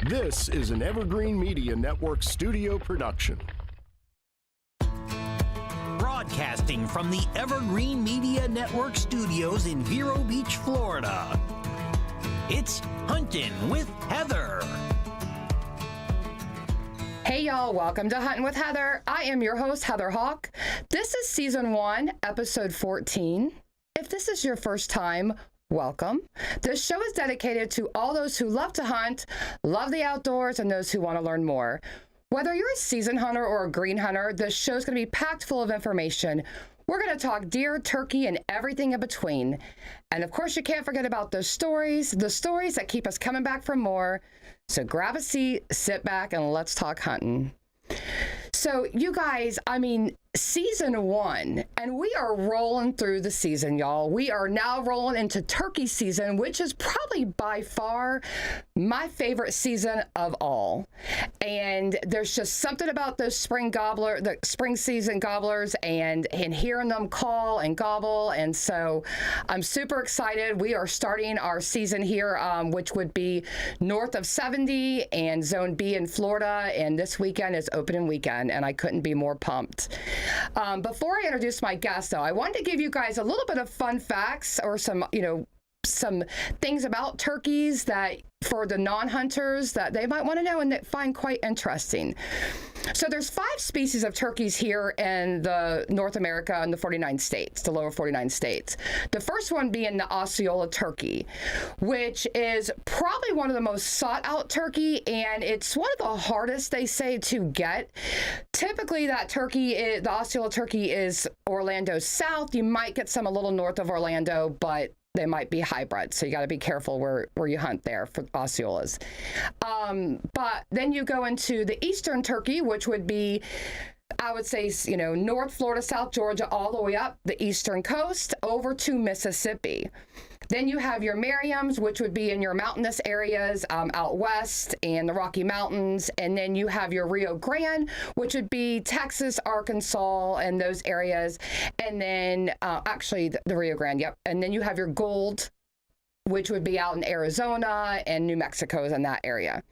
This is an Evergreen Media Network studio production. Broadcasting from the Evergreen Media Network studios in Vero Beach, Florida. It's Huntin with Heather. Hey y'all, welcome to Huntin with Heather. I am your host, Heather Hawk. This is season 1, episode 14. If this is your first time, welcome. This show is dedicated to all those who love to hunt, love the outdoors, and those who want to learn more. Whether you're a seasoned hunter or a green hunter, this show is going to be packed full of information. We're going to talk deer, turkey, and everything in between. And of course, you can't forget about the stories that keep us coming back for more. So grab a seat, sit back, and let's talk hunting. So you guys, season 1, and we are rolling through the season, y'all. We are now rolling into turkey season, which is probably by far my favorite season of all. And there's just something about those the spring season gobblers and hearing them call and gobble. And so I'm super excited. We are starting our season here, which would be north of 70 and Zone B in Florida. And this weekend is opening weekend, and I couldn't be more pumped. Before I introduce my guest, though, I wanted to give you guys a little bit of fun facts or some things about turkeys that for the non-hunters that they might want to know and that find quite interesting. So there's 5 species of turkeys here in the North America and the 49 states, the lower 49 states. The first one being the Osceola turkey, which is probably one of the most sought out turkey, and it's one of the hardest, they say, to get. Typically that turkey, the Osceola turkey, is Orlando South. You might get some a little north of Orlando, but they might be hybrid, so you got to be careful where you hunt there for Osceolas. But then you go into the eastern turkey, which would be, I would say, North Florida, South Georgia, all the way up the eastern coast over to Mississippi. Then you have your Merriams, which would be in your mountainous areas out west and the Rocky Mountains. And then you have your Rio Grande, which would be Texas, Arkansas, and those areas. And then the Rio Grande, yep. And then you have your Gold, which would be out in Arizona and New Mexico is in that area.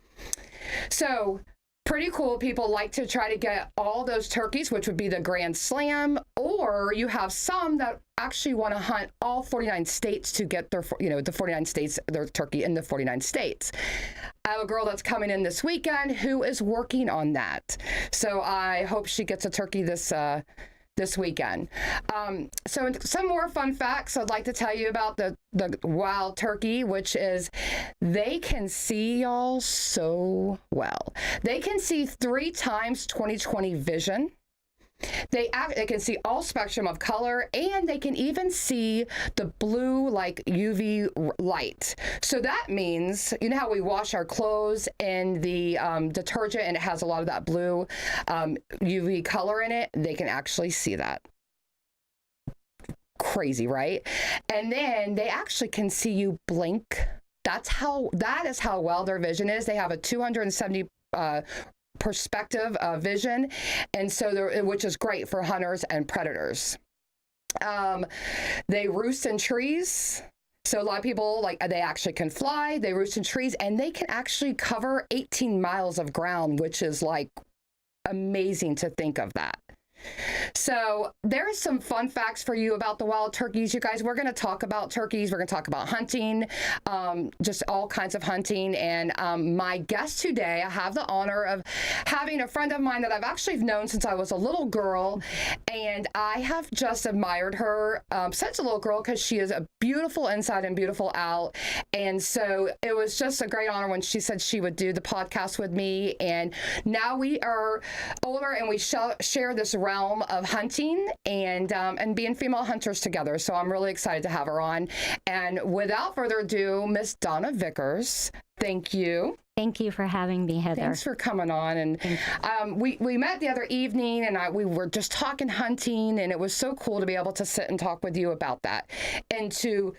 So pretty cool. People like to try to get all those turkeys, which would be the Grand Slam, or you have some that actually want to hunt all 49 states to get their, the 49 states, their turkey in the 49 states. I have a girl that's coming in this weekend who is working on that. So I hope she gets a turkey this weekend. So some more fun facts I'd like to tell you about the wild turkey, which is they can see y'all so well. They can see 3 times 20/20 vision. They can see all spectrum of color, and they can even see the blue like UV light. So that means, you know how we wash our clothes in the detergent and it has a lot of that blue UV color in it? They can actually see that. Crazy, right? And then they actually can see you blink. That is how well their vision is. They have a 270 perspective vision, and so which is great for hunters and predators. They roost in trees. So a lot of people, they actually can fly, they roost in trees, and they can actually cover 18 miles of ground, which is amazing to think of that. So there's some fun facts for you about the wild turkeys. You guys, we're going to talk about turkeys. We're going to talk about hunting, just all kinds of hunting. And my guest today, I have the honor of having a friend of mine that I've actually known since I was a little girl. And I have just admired her since a little girl because she is a beautiful inside and beautiful out. And so it was just a great honor when she said she would do the podcast with me. And now we are older and we share this realm of hunting and being female hunters together. So I'm really excited to have her on. And without further ado, Miss Donna Vickers, thank you. Thank you for having me, Heather. Thanks for coming on. And we met the other evening, and we were just talking hunting, and it was so cool to be able to sit and talk with you about that and to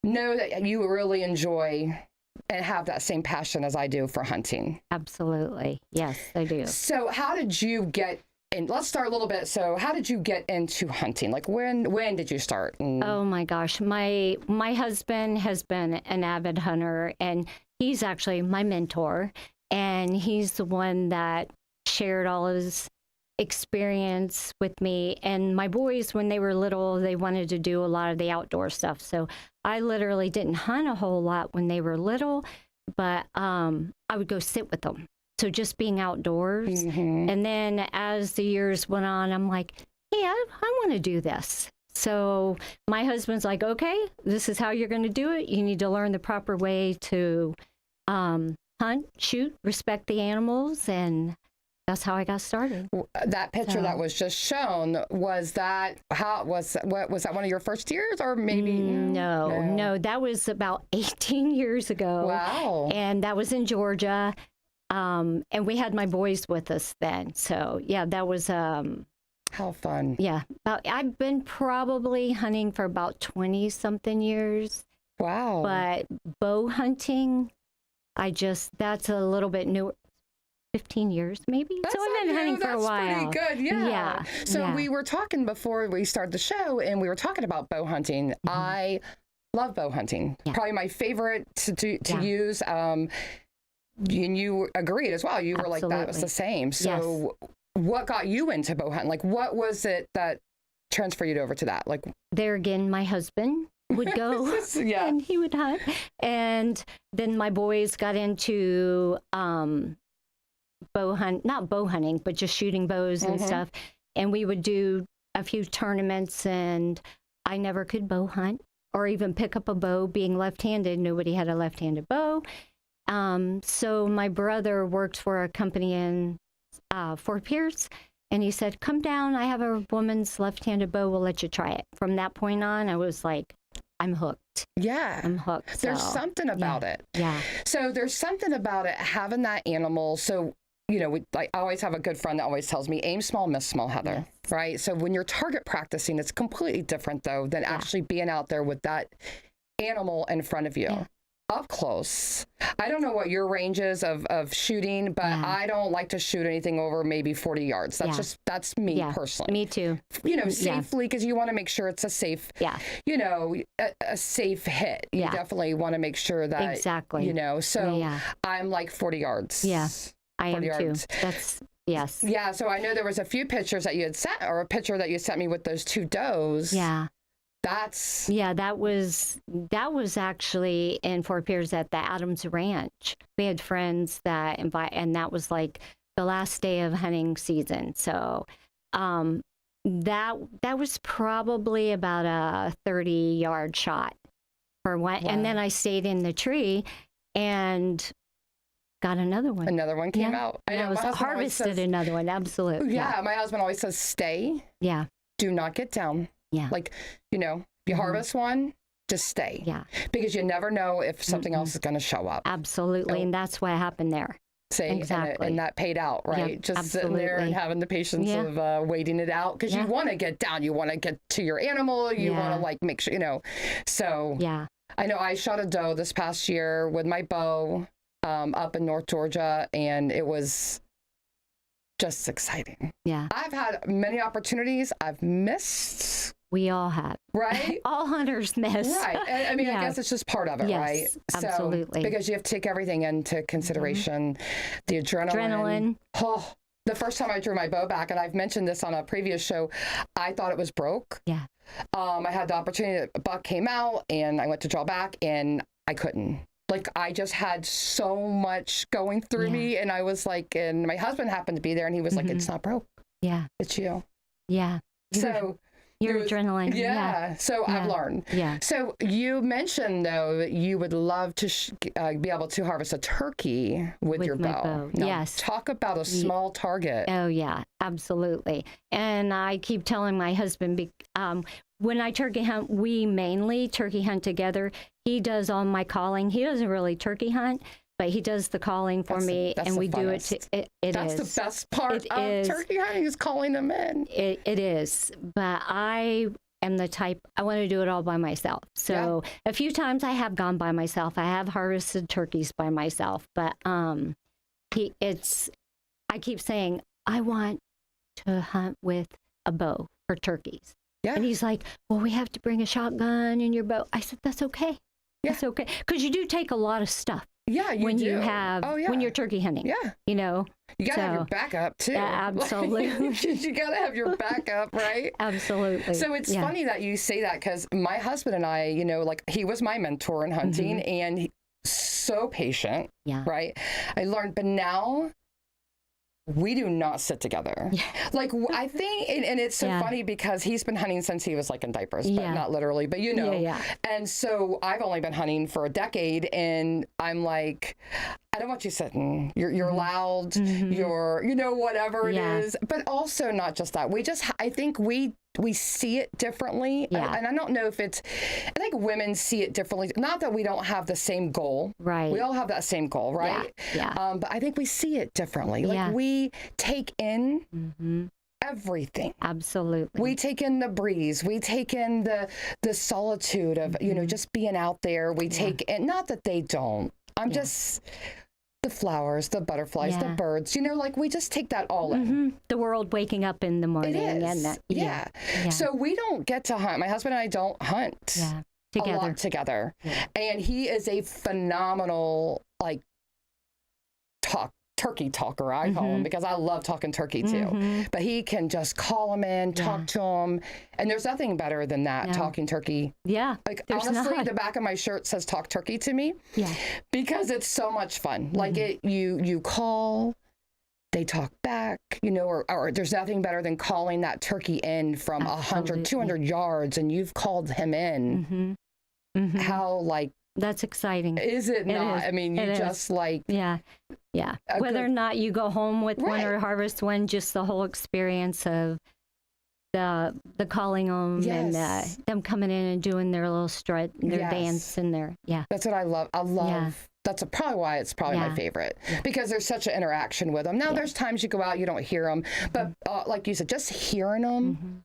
know that you really enjoy and have that same passion as I do for hunting. Absolutely. Yes, I do. So how did you get And let's start a little bit. So how did you get into hunting? Like when did you start? Oh my gosh. My husband has been an avid hunter, and he's actually my mentor. and he's the one that shared all his experience with me. And my boys, when they were little, they wanted to do a lot of the outdoor stuff. So I literally didn't hunt a whole lot when they were little, but I would go sit with them. So just being outdoors. And then as the years went on, I'm like, hey, I want to do this. So my husband's like, okay, this is how you're going to do it. You need to learn the proper way to hunt, shoot, respect the animals. And that's how I got started. That picture that was just shown, was that was that one of your first years, or maybe? No, that was about 18 years ago. Wow. And that was in Georgia. And we had my boys with us then. So yeah, that was how fun. Yeah. I've been probably hunting for about 20 something years. Wow. But bow hunting, that's a little bit newer. 15 years maybe. So I've been hunting for a while. That's pretty good. Yeah. So yeah. we were talking before we started the show, and we were talking about bow hunting. I love bow hunting. Yeah. Probably my favorite to use. And you agreed as well. You were like, that was the same. So what got you into bow hunting? Like, what was it that transferred you over to that? Like, there again, my husband would go and he would hunt. And then my boys got into not bow hunting, but just shooting bows and stuff. And we would do a few tournaments, and I never could bow hunt or even pick up a bow. Being left-handed, nobody had a left-handed bow. So my brother worked for a company in Fort Pierce, and he said, come down, I have a woman's left-handed bow, we'll let you try it. From that point on, I was like, I'm hooked. Yeah. I'm hooked. There's something about it. Yeah. So there's something about it, having that animal. So, you know, I always have a good friend that always tells me, aim small, miss small, Heather. Yes. Right? So when you're target practicing, it's completely different, though, than actually being out there with that animal in front of you. Yeah. Up close. I don't know what your range is of shooting, but I don't like to shoot anything over maybe 40 yards. That's me personally. Me too. You know, safely, because you want to make sure it's a safe, you know, a safe hit. You definitely want to make sure that, you know, so I'm like 40 yards. Yeah, I am too. That's, yes. Yeah, so I know there was a few pictures that you had sent, or a picture that you sent me with those two does. Yeah. That was actually in Fort Pierce at the Adams Ranch. We had friends that and that was like the last day of hunting season. So that was probably about a 30-yard shot for one. Wow. And then I stayed in the tree and got another one. Another one came out. I was harvested another one. Absolutely. Yeah, my husband always says, stay. Yeah. Do not get down. Yeah. Like, you know, you harvest one, just stay. Yeah. Because you never know if something else is going to show up. Absolutely. So, and that's what happened there. Say, exactly. And that paid out, right? Yep, just sitting there and having the patience of waiting it out. Because you want to get down. You want to get to your animal. You want to, like, make sure, you know. So, I know I shot a doe this past year with my bow up in North Georgia, and it was just exciting. Yeah. I've had many opportunities. I've missed. We all have. Right? All hunters miss. Right. I mean, I guess it's just part of it, right? Absolutely. So, because you have to take everything into consideration. The adrenaline. Oh, the first time I drew my bow back, and I've mentioned this on a previous show, I thought it was broke. Yeah. I had the opportunity, a buck came out, and I went to draw back, and I couldn't. Like, I just had so much going through me, and I was like, and my husband happened to be there, and he was like, it's not broke. Yeah. It's you. Yeah. So... Your adrenaline. Yeah. So I've learned. Yeah. So you mentioned, though, that you would love to be able to harvest a turkey with your bow. Now, yes. Talk about a small target. Oh, yeah. Absolutely. And I keep telling my husband, when I turkey hunt, we mainly turkey hunt together. He does all my calling. He doesn't really turkey hunt, but he does the calling for me, and we do it. That's the best part of turkey hunting, is calling them in. It is, but I am the type, I want to do it all by myself. So a few times I have gone by myself. I have harvested turkeys by myself, but I keep saying, I want to hunt with a bow for turkeys. Yeah. And he's like, well, we have to bring a shotgun in your bow. I said, that's okay. Yeah. That's okay. Because you do take a lot of stuff. Yeah, you when do. you have when you're turkey hunting. Yeah. You know. You gotta have your backup too. Yeah, absolutely. You gotta have your backup, right? Absolutely. So it's funny that you say that, because my husband and I, you know, like, he was my mentor in hunting, and so patient, right? I learned, but now we do not sit together. Yeah. Like, I think, and it's so funny because he's been hunting since he was like in diapers, but not literally, but you know. And so I've only been hunting for a decade, and I'm like, I don't want you sitting. You're loud. You're, you know, whatever it is. But also not just that. I think we see it differently. And I don't know if I think women see it differently. Not that we don't have the same goal. Right. We all have that same goal, right? Yeah. But I think we see it differently. Like, we take in everything. Absolutely. We take in the breeze. We take in the solitude of, you know, just being out there. We take in, not that they don't. I'm just... the flowers, the butterflies, the birds, you know, like, we just take that all in. The world waking up in the morning. It is. And that, yeah. So we don't get to hunt. My husband and I don't hunt a lot together. And he is a phenomenal, like, turkey talker, I call him, because I love talking turkey too. But he can just call him in, talk to him, and there's nothing better than that, talking turkey. Yeah, like, honestly, the back of my shirt says "Talk Turkey" to me. Yeah, because it's so much fun. Like, you call, they talk back, you know, or there's nothing better than calling that turkey in from 100, 200 yards, and you've called him in. How, like, that's exciting. Is it not? I mean, you just like... Yeah. Whether or not you go home with one or harvest one, just the whole experience of the calling them and them coming in and doing their little strut, their dance and their... That's what I love. That's probably why it's probably my favorite, because there's such an interaction with them. Now, there's times you go out, you don't hear them, but like you said, just hearing them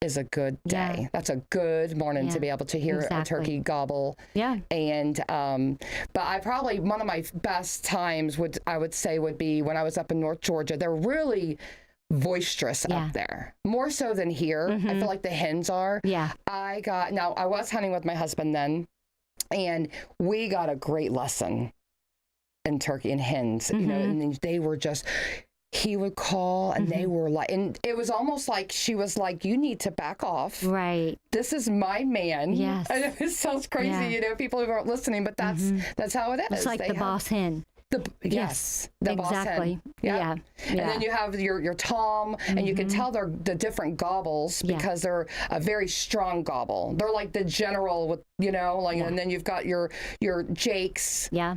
is a good day. That's a good morning to be able to hear a turkey gobble. Yeah. And but I probably, one of my best times would be when I was up in North Georgia. They're really boisterous up there, more so than here. I feel like the hens are. Yeah. I was hunting with my husband then, and we got a great lesson in turkey and hens, you know, and they were just... He would call, and they were like, and it was almost like she was like, "You need to back off. Right. This is my man." Yes. And it sounds crazy, you know, people who aren't listening, but that's how it is. It's like the boss hen. The boss hen. Yeah. And then you have your tom, and you can tell they're the different gobbles because they're a very strong gobble. They're like the general with, you know, like, and then you've got your Jakes. Yeah.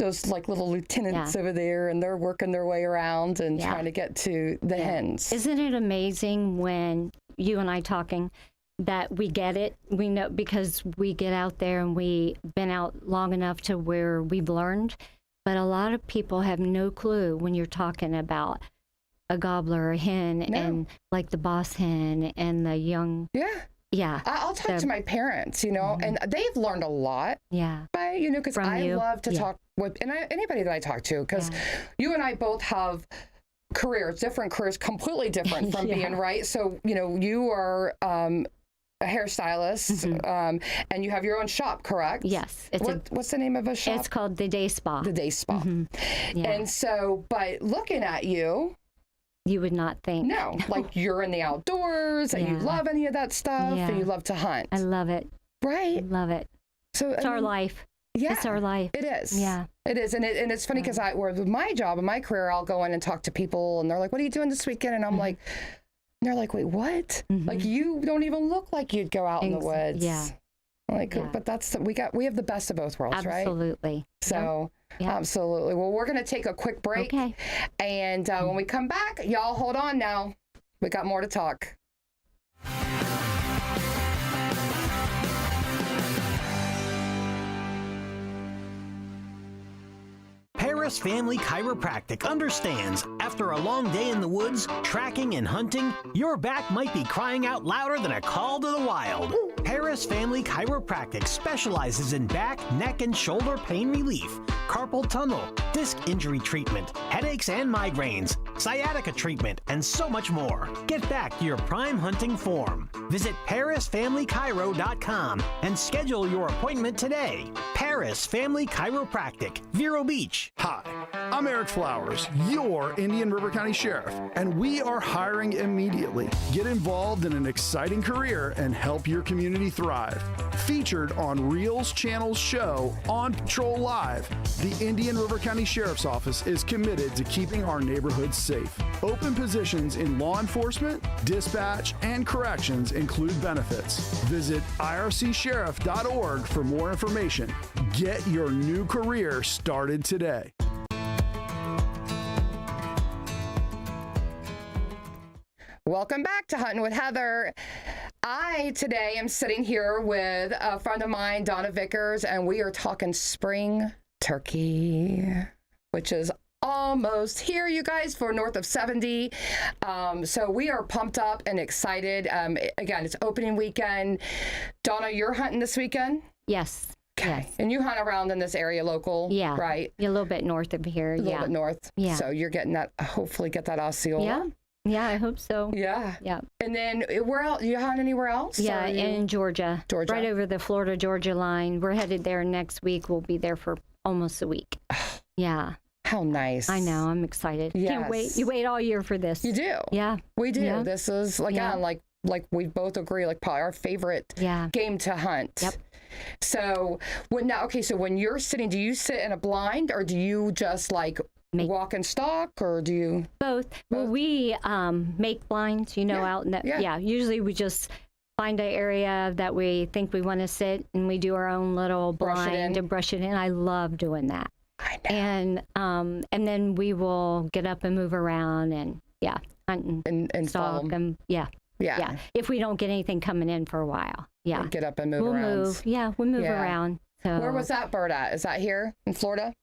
Those like little lieutenants over there, and they're working their way around and trying to get to the hens. Isn't it amazing when you and I talking that we get it? We know, because we get out there and we've been out long enough to where we've learned. But a lot of people have no clue when you're talking about a gobbler or a hen and like the boss hen and the young. Yeah. I'll talk to my parents, you know, and they've learned a lot. Yeah. By, you know, because I love to talk with anybody that I talk to, because you and I both have different careers, completely different from being right. So, you know, you are a hairstylist, and you have your own shop, correct? Yes. What's the name of a shop? It's called The Day Spa. The Day Spa. And so, by looking at you, you would not think. No, like you're in the outdoors and you love any of that stuff and you love to hunt. I love it. Right? I love it. So it's our life. Yeah. It's our life. It is. Yeah. It is. And it's funny because with my job and my career, I'll go in and talk to people and they're like, "What are you doing this weekend?" And I'm like, they're like, "Wait, what? Like, you don't even look like you'd go out in the woods." Yeah. Like, but we have the best of both worlds, right? Absolutely. So, absolutely. Well, we're going to take a quick break. Okay. And when we come back, y'all hold on now. We got more to talk. Paris Family Chiropractic understands after a long day in the woods, tracking and hunting, your back might be crying out louder than a call to the wild. Paris Family Chiropractic specializes in back, neck, and shoulder pain relief, carpal tunnel, disc injury treatment, headaches and migraines, sciatica treatment, and so much more. Get back to your prime hunting form. Visit ParisFamilyChiro.com and schedule your appointment today. Paris Family Chiropractic, Vero Beach. Hi, I'm Eric Flowers, your Indian River County Sheriff, and we are hiring immediately. Get involved in an exciting career and help your community thrive. Featured on Reels Channel's show On Patrol Live, the Indian River County Sheriff's Office is committed to keeping our neighborhoods safe. Open positions in law enforcement, dispatch, and corrections include benefits. Visit ircsheriff.org for more information. Get your new career started today. Welcome back to Huntin' with Heather. I today am sitting here with a friend of mine, Donna Vickers, and we are talking spring turkey, which is almost here, you guys, for north of 70. So we are pumped up and excited. Again, it's opening weekend. Donna, you're hunting this weekend? Yes. Okay. Yes. And you hunt around in this area local? Yeah. Right? A little bit north of here. A little bit north. Yeah. So you're getting that, hopefully get that Osceola. Yeah. Yeah, I hope so. Yeah. Yeah. And then where else? You hunt anywhere else? Yeah, in Georgia. Georgia. Right over the Florida-Georgia line. We're headed there next week. We'll be there for almost a week. Yeah. How nice. I know. I'm excited. Yes. Can't wait. You wait all year for this. You do. Yeah. We do. Yeah. This is, again, like we both agree, like probably our favorite game to hunt. Yep. So when you're sitting, do you sit in a blind or do you just like walk and stalk, or do you? Both. Well, we make blinds, out in the, usually we just find an area that we think we want to sit and we do our own little blind and brush it in. I love doing that. I know. And then we will get up and move around and hunt and stalk and yeah. If we don't get anything coming in for a while, get up and move we'll around. Move. Yeah, we'll move around. So where was that bird at? Is that here in Florida?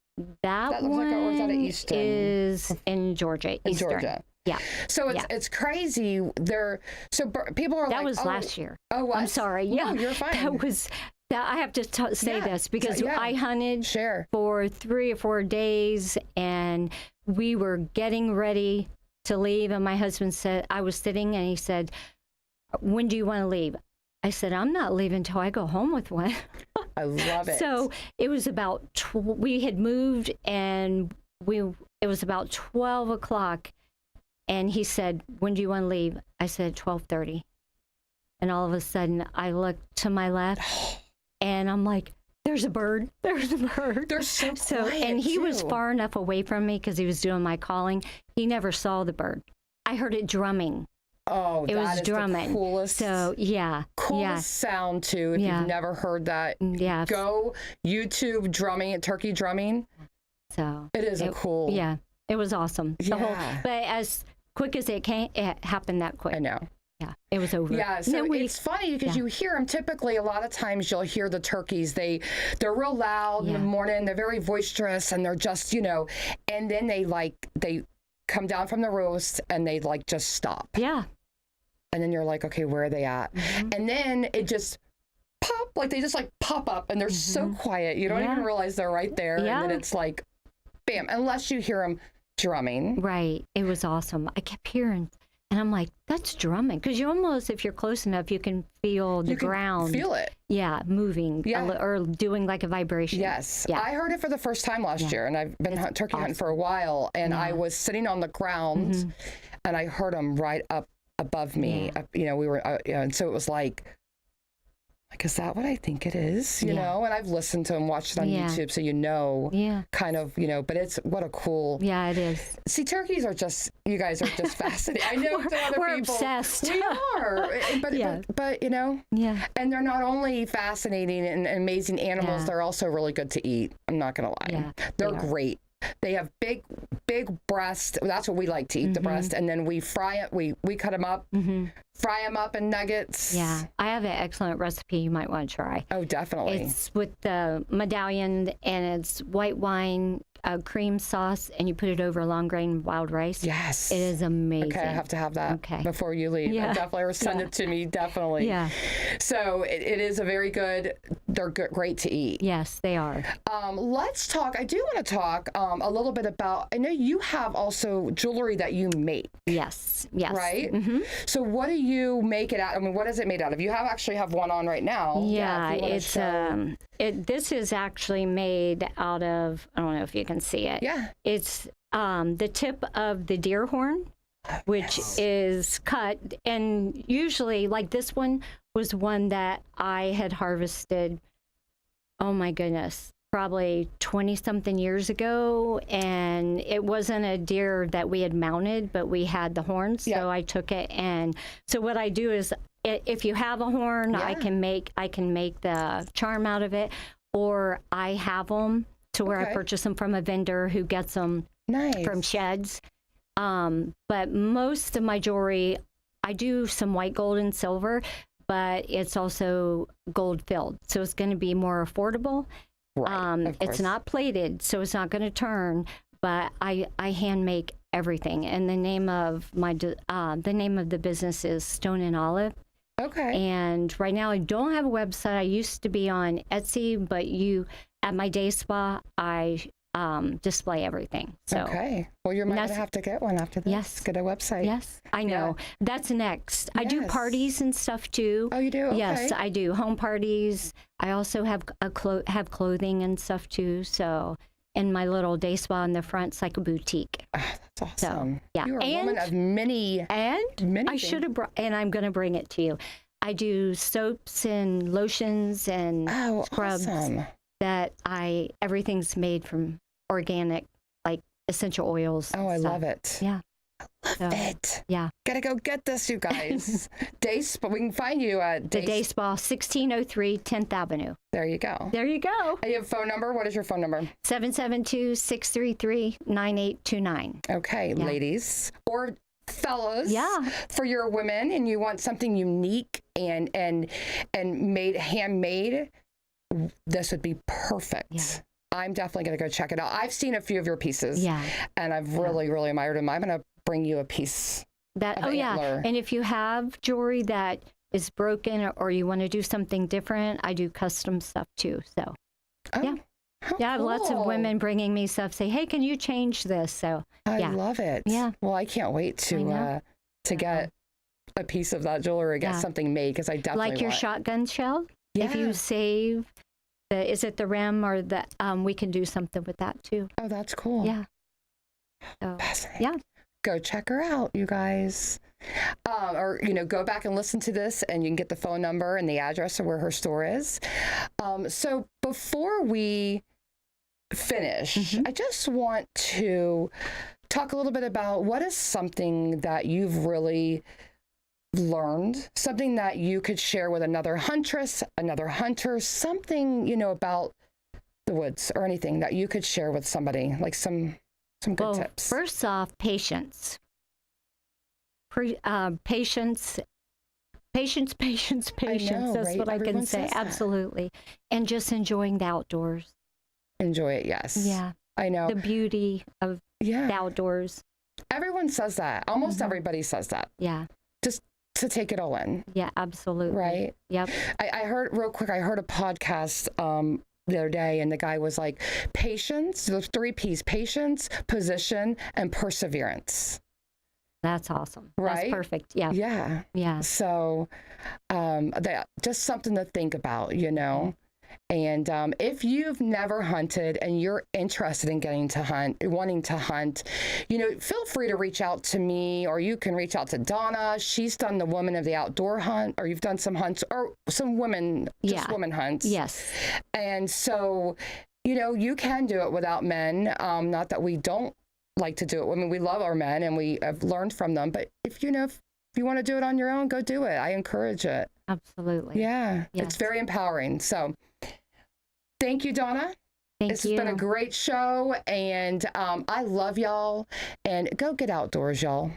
That looks one like, or is that Eastern? Is in Georgia. In Eastern. Georgia. Yeah. So it's crazy. People are that like, was last year. Oh, what? I'm sorry. Yeah, no, you're fine. I have to say this because I hunted for 3 or 4 days and we were getting ready to leave, and my husband said, I was sitting and he said, when do you want to leave? I said, I'm not leaving until I go home with one. I love it. So it was about, we had moved and it was about 12 o'clock. And he said, when do you want to leave? I said, 12:30. And all of a sudden I looked to my left and I'm like, there's a bird. There's a bird. They're so quiet, and he was too. far enough away from me because he was doing my calling. He never saw the bird. I heard it drumming. Oh, it was that is drumming. The coolest. So coolest sound too. If you've never heard that, go YouTube turkey drumming. So it is cool. Yeah, it was awesome. Yeah. But as quick as it happened that quick. I know. Yeah, it was over. Yeah, so it's funny because you hear them. Typically, a lot of times you'll hear the turkeys. They're real loud in the morning. They're very boisterous, and they're just and then they come down from the roast and they just stop. Yeah. And then you're like, okay, where are they at? Mm-hmm. And then it just they just pop up and they're so quiet. You don't even realize they're right there. Yeah. And then it's like, bam, unless you hear them drumming. Right. It was awesome. I kept hearing, and I'm like, that's drumming. Because you almost, if you're close enough, you can feel the ground. Feel it. Yeah, moving or doing like a vibration. Yes. Yeah. I heard it for the first time last year, and I've been turkey hunting for a while, and I was sitting on the ground, and I heard them right up above me. We were, and so it was like, is that what I think it is? You know, and I've listened to and watched it on YouTube, so kind of, but it's what a cool. Yeah, it is. See, turkeys are just, you guys are just fascinating. I know to other we're people. Obsessed. We are, but and they're not only fascinating and amazing animals, they're also really good to eat. I'm not gonna lie. Yeah, they're great. They have big breast. That's what we like to eat, the breast, and then we fry it. We cut them up, fry them up in nuggets. Yeah, I have an excellent recipe you might want to try. Oh, definitely. It's with the medallion, and it's white wine, cream sauce, and you put it over long grain wild rice. Yes. It is amazing. Okay, I have to have that before you leave. Yeah. Definitely, or send it to me, definitely. Yeah. So it is a very good they're good, great to eat. Yes, they are. Let's talk. I do want to talk a little bit about, I know you have also jewelry that you make. Yes. Right? Mm-hmm. So what do you make it out? I mean, what is it made out of? You actually have one on right now. Yeah, if you wanna it's show. this is actually made out of, I don't know if you can see it. Yeah. It's the tip of the deer horn, which is cut, and usually, like, this one was one that I had harvested, oh my goodness, probably 20 something years ago, and it wasn't a deer that we had mounted, but we had the horns. So I took it, and so what I do is, if you have a horn, I can make the charm out of it, or I have them to where I purchase them from a vendor who gets them from sheds. But most of my jewelry, I do some white gold and silver, but it's also gold filled, so it's going to be more affordable. Right, it's not plated, so it's not going to turn, but I hand make everything. And the name of the business is Stone and Olive. Okay. And right now I don't have a website. I used to be on Etsy, but at my day spa, I display everything. So okay. Well, you're going to have to get one after this. Yes. Get a website. Yes, I know. That's next. I do parties and stuff too. Oh, you do? Okay. Yes, I do home parties. I also have have clothing and stuff too. So, in my little day spa in the front's like a boutique. Oh, that's awesome. So, yeah. You're a woman of many I should have brought, and I'm going to bring it to you. I do soaps and lotions and scrubs that everything's made from organic, like essential oils. Oh, I love it. Yeah. I love it. Yeah. Gotta go get this, you guys. Day Spa. We can find you at the Day Spa, 1603 10th Avenue. There you go. There you go. And you have a phone number? What is your phone number? 772-633-9829. Okay, ladies or fellas. Yeah. For your women, and you want something unique and handmade, this would be perfect. Yeah. I'm definitely going to go check it out. I've seen a few of your pieces, and I've really, really admired them. I'm going to bring you a piece of antler. And if you have jewelry that is broken or you want to do something different, I do custom stuff too. So, I have lots of women bringing me stuff, say, hey, can you change this? So, I love it. Yeah. Well, I can't wait to get a piece of that jewelry, get something made, because I definitely like your shotgun shell. Yeah. If you save is it the rim or the we can do something with that too. Oh, that's cool. Yeah. So, fascinating. Yeah. Go check her out, you guys. Or go back and listen to this, and you can get the phone number and the address of where her store is. So before we finish, I just want to talk a little bit about what is something that you've really learned, something that you could share with another huntress, another hunter, something, about the woods or anything that you could share with somebody, like some good tips. First off, patience. Patience. That's what I can say. Absolutely. And just enjoying the outdoors. Enjoy it, yes. Yeah. I know. The beauty of the outdoors. Everyone says that. Almost everybody says that. Yeah. Just to take it all in. Yeah, absolutely. Right? Yep. I heard a podcast the other day, and the guy was like, patience, those 3 P's, patience, position, and perseverance. That's awesome. Right? That's perfect. Yeah. Yeah. Yeah. So that just something to think about, And if you've never hunted and you're interested in wanting to hunt, feel free to reach out to me, or you can reach out to Donna. She's done the Woman of the Outdoor hunt, or you've done some hunts, or some women, just women hunts. Yes. And so, you can do it without men. Not that we don't like to do it. I mean, we love our men and we have learned from them, but if you want to do it on your own, go do it. I encourage it. Absolutely. Yeah. Yes. It's very empowering. So thank you, Donna. This has been a great show, and I love y'all, and go get outdoors, y'all.